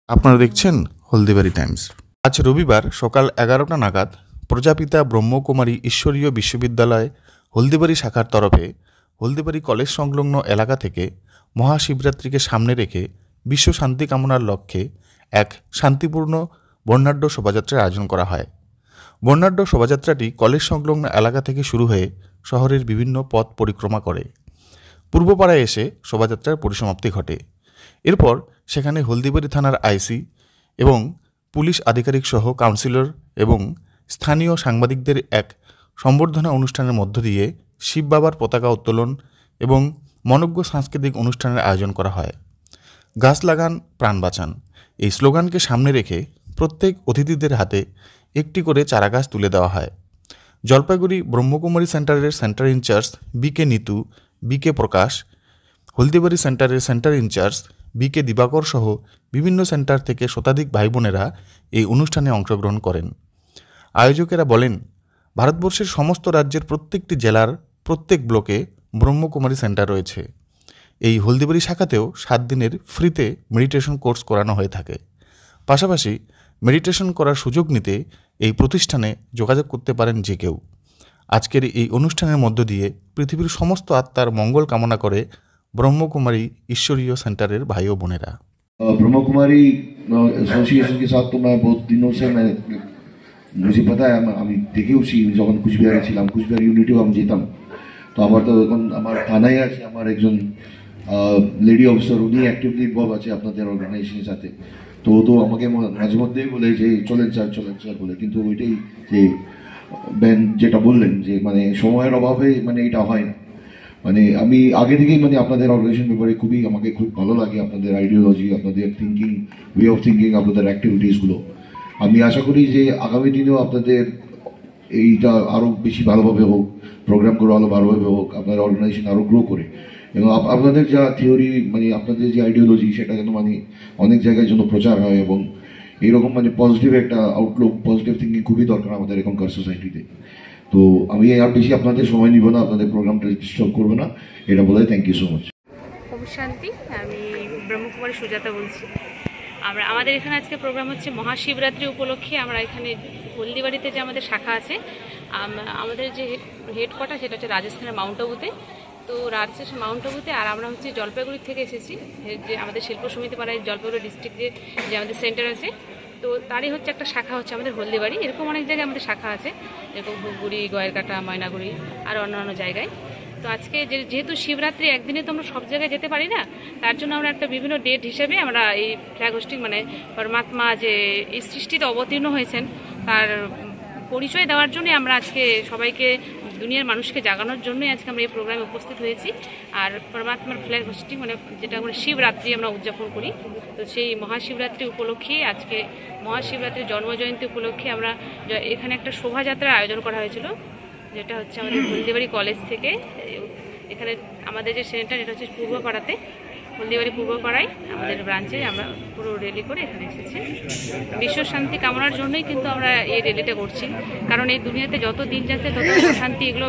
আপনারা দেখছেন হলদিবাড়ি টাইমস। আজ রবিবার সকাল 11টা নাগাদ প্রজাপিতা ব্রহ্মকুমারী ঈশ্বরীয় বিশ্ববিদ্যালয় হলদিবাড়ি শাখার তরফে হলদিবাড়ি কলেজ সংলগ্ন এলাকা থেকে মহাশিবরাত্রিকে সামনে রেখে বিশ্ব শান্তি কামনার লক্ষ্যে এক শান্তিপূর্ণ বর্ণাঢ্য শোভাযাত্রার আয়োজন করা হয়। বর্ণাঢ্য শোভাযাত্রাটি কলেজ সংলগ্ন এলাকা থেকে শুরু হয়ে শহরের বিভিন্ন পথ পরিক্রমা করে পূর্বপাড়ায় এসে শোভাযাত্রার পরিসমাপ্তি ঘটে। এরপর সেখানে হলদিবাড়ি থানার আইসি এবং পুলিশ আধিকারিক সহ কাউন্সিলর এবং স্থানীয় সাংবাদিকদের এক সম্বর্ধনা অনুষ্ঠানের মধ্য দিয়ে শিব বাবার পতাকা উত্তোলন এবং মনোজ্ঞ সাংস্কৃতিক অনুষ্ঠানের আয়োজন করা হয়। গাছ লাগান প্রাণ বাঁচান এই স্লোগানকে সামনে রেখে প্রত্যেক অতিথিদের হাতে একটি করে চারাগাছ তুলে দেওয়া হয়। জলপাইগুড়ি ব্রহ্মকুমারী সেন্টারের সেন্টার ইনচার্জ বিকে নিতু, বিকে প্রকাশ, হলদিবাড়ি সেন্টারের সেন্টার ইনচার্জ বিকে দিবাকর সহ বিভিন্ন সেন্টার থেকে শতাধিক ভাই বোনেরা এই অনুষ্ঠানে অংশগ্রহণ করেন। আয়োজকেরা বলেন, ভারতবর্ষের সমস্ত রাজ্যের প্রত্যেকটি জেলার প্রত্যেক ব্লকে ব্রহ্মকুমারী সেন্টার রয়েছে। এই হলদিবাড়ি শাখাতেও 7 দিনের ফ্রিতে মেডিটেশন কোর্স করানো হয়ে থাকে। পাশাপাশি মেডিটেশন করার সুযোগ নিতে এই প্রতিষ্ঠানে যোগাযোগ করতে পারেন যে কেউ। আজকের এই অনুষ্ঠানের মধ্য দিয়ে পৃথিবীর সমস্ত আত্মার মঙ্গল কামনা করে ब्रह्मकुमारी ईश्वरीय सेंटरेर भाई और बोनेरा। ब्रह्मकुमारी एसोसिएशन के साथ तो मैं बहुत दिनों से मुझे पता है, আমি দেখেওছি যখন কুচবিহারে ছিলাম, কুচবিহার ইউনিটিও আমি যেতাম। তো আমার তো এখন আমার থানায় আছে আমার একজন লেডি অফিসার, উনি অ্যাক্টিভলি ইনভলভ আছে আপনাদের অর্গানাইজেশনের সাথে। তো আমাকে মাঝে মধ্যেই বলে যে চলেন স্যার বলে, কিন্তু ওইটাই যে ব্যান যেটা বললেন যে মানে সময়ের অভাবে মানে এটা হয় না। মানে আমি আগে থেকেই মানে আপনাদের অর্গানাইজেশন ব্যাপারে আমাকে খুব ভালো লাগে, আপনাদের আইডিওলজি, আপনাদের থিঙ্কিং, ওয়ে অফ থিঙ্কিং, আপনাদের অ্যাক্টিভিটিসগুলো। আমি আশা করি যে আগামী দিনেও আপনাদের এইটা আরও বেশি ভালোভাবে হোক, প্রোগ্রামগুলো আরও ভালোভাবে হোক, আপনার অর্গানাইজেশন আরও গ্রো করে, এবং আপনাদের যা থিওরি মানে আপনাদের যে আইডিওলজি সেটা যেন মানে অনেক জায়গায় যেন প্রচার হয়, এবং এইরকম মানে পজিটিভ একটা আউটলুক, পজিটিভ থিঙ্কিং খুবই দরকার আমাদের এখনকার সোসাইটিতে। তো আমি আর বেশি আপনাদের সময় নিব না, আপনাদের প্রোগ্রামটা ডিস্টার্ব করবো না, এটা বলে থ্যাংক ইউ সো মাচ। শান্তি, আমি ব্রহ্মকুমারী সুজাতা বলছি। আমাদের এখানে আজকে প্রোগ্রাম হচ্ছে মহাশিবরাত্রি উপলক্ষে। আমরা এখানে হলদিবাড়িতে যে আমাদের শাখা আছে, আমাদের যে হেডকোয়ার্টার সেটা হচ্ছে রাজস্থানের মাউন্ট আবুতে। তো রাজস্থান মাউন্ট আবুতে, আর আমরা হচ্ছে জলপাইগুড়ি থেকে এসেছি, যে আমাদের শিল্প সমিতি পাড়ায় জলপাইগুড়ি ডিস্ট্রিক্টে যে আমাদের সেন্টার আছে, তো তারই হচ্ছে একটা শাখা হচ্ছে আমাদের হলদিবাড়ি। এরকম অনেক জায়গায় আমাদের শাখা আছে, যেরকম ধূপগুড়ি, গয়েরকাটা, ময়নাগুড়ি আর অন্যান্য জায়গায়। তো আজকে যেহেতু শিবরাত্রি একদিনে তো আমরা সব জায়গায় যেতে পারি না, তার জন্য আমরা একটা বিভিন্ন ডেট হিসেবে আমরা এই ফ্ল্যাগ হোস্টিং মানে পরমাত্মা যে এই সৃষ্টিতে অবতীর্ণ হয়েছেন তার পরিচয় দেওয়ার জন্য আমরা আজকে সবাইকে, দুনিয়ার মানুষকে জাগানোর জন্যই আজকে আমরা এই প্রোগ্রামে উপস্থিত হয়েছি। আর পরমাত্মার ফ্ল্যাগ হোস্টিং মানে যেটা আমরা শিবরাত্রি আমরা উদযাপন করি, তো সেই মহাশিবরাত্রি উপলক্ষে আজকে মহাশিবরাত্রির জন্মজয়ন্তী উপলক্ষে আমরা এখানে একটা শোভাযাত্রার আয়োজন করা হয়েছিল, যেটা হচ্ছে আমাদের হলদিবাড়ি কলেজ থেকে। এখানে আমাদের যে সেন্টার এটা হচ্ছে পূর্বপাড়াতে, হলদিবাড়ি পূর্বপাড়ায় আমাদের ব্রাঞ্চে আমরা পুরো র্যালি করে এখানে এসেছি। বিশ্ব শান্তি কামনার জন্যই কিন্তু আমরা এই র্যালিটা করছি, কারণ এই দুনিয়াতে যত দিন যাচ্ছে তত শান্তি এগুলো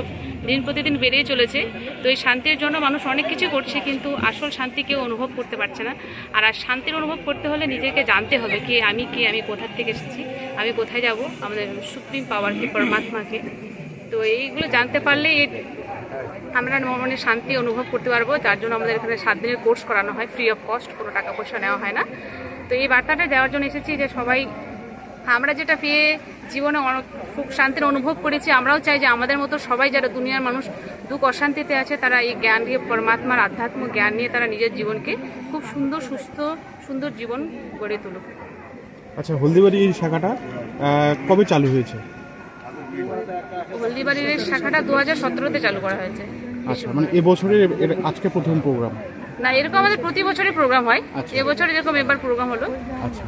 দিন প্রতিদিন বেড়েই চলেছে। তো এই শান্তির জন্য মানুষ অনেক কিছু করছে, কিন্তু আসল শান্তি কেউ অনুভব করতে পারছে না। আর শান্তির অনুভব করতে হলে নিজেকে জানতে হবে কে আমি কোথা থেকে এসেছি, আমি কোথায় যাব, আমাদের সুপ্রিম পাওয়ারকে, পরমাত্মাকে। তো এইগুলো জানতে পারলে আমরা মনে শান্তি অনুভব করতে পারবো। যার জন্য আমাদের এখানে 7 দিনের কোর্স করানো হয়, ফ্রি অফ কস্ট, কোনো টাকা পয়সা নেওয়া হয় না। তো এই বার্তাটা দেওয়ার জন্য এসেছি যে সবাই, আমরা যেটা পেয়ে জীবনে খুব শান্তির অনুভব করেছি, আমরাও চাই যে আমাদের মতো সবাই যারা দুনিয়ার মানুষ দুঃখ অশান্তিতে আছে, তারা এই জ্ঞান দিয়ে, পরমাত্মার আধ্যাত্ম জ্ঞান নিয়ে তারা নিজের জীবনকে খুব সুন্দর, সুস্থ, সুন্দর জীবন গড়ে তুলুক। আচ্ছা, হলদিবাড়ি শাখাটা কবে চালু হয়েছে? হলদিবাড়ির শাখাটা 2017-তে চালু করা হয়েছে। আচ্ছা, মানে এবছরের আজকে প্রথম প্রোগ্রাম? না, এরকম আমাদের প্রতি বছরই প্রোগ্রাম হয়। এবছর যেরকম এবার প্রোগ্রাম হলো। আচ্ছা,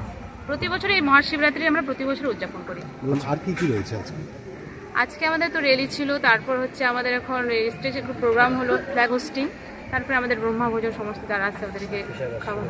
প্রতি বছর এই মহাশিবরাত্রি আমরা প্রতি বছর উদযাপন করি। আর কি কি রয়েছে আজকে? আজকে আমাদের তো র্যালি ছিল, তারপর হচ্ছে আমাদের এখন স্টেজে প্রোগ্রাম হলো ফ্ল্যাগ হোস্টিং, তারপরে আমাদের ব্রহ্মভোজন সমস্ত যারা আছে ওদেরকে খাওয়া।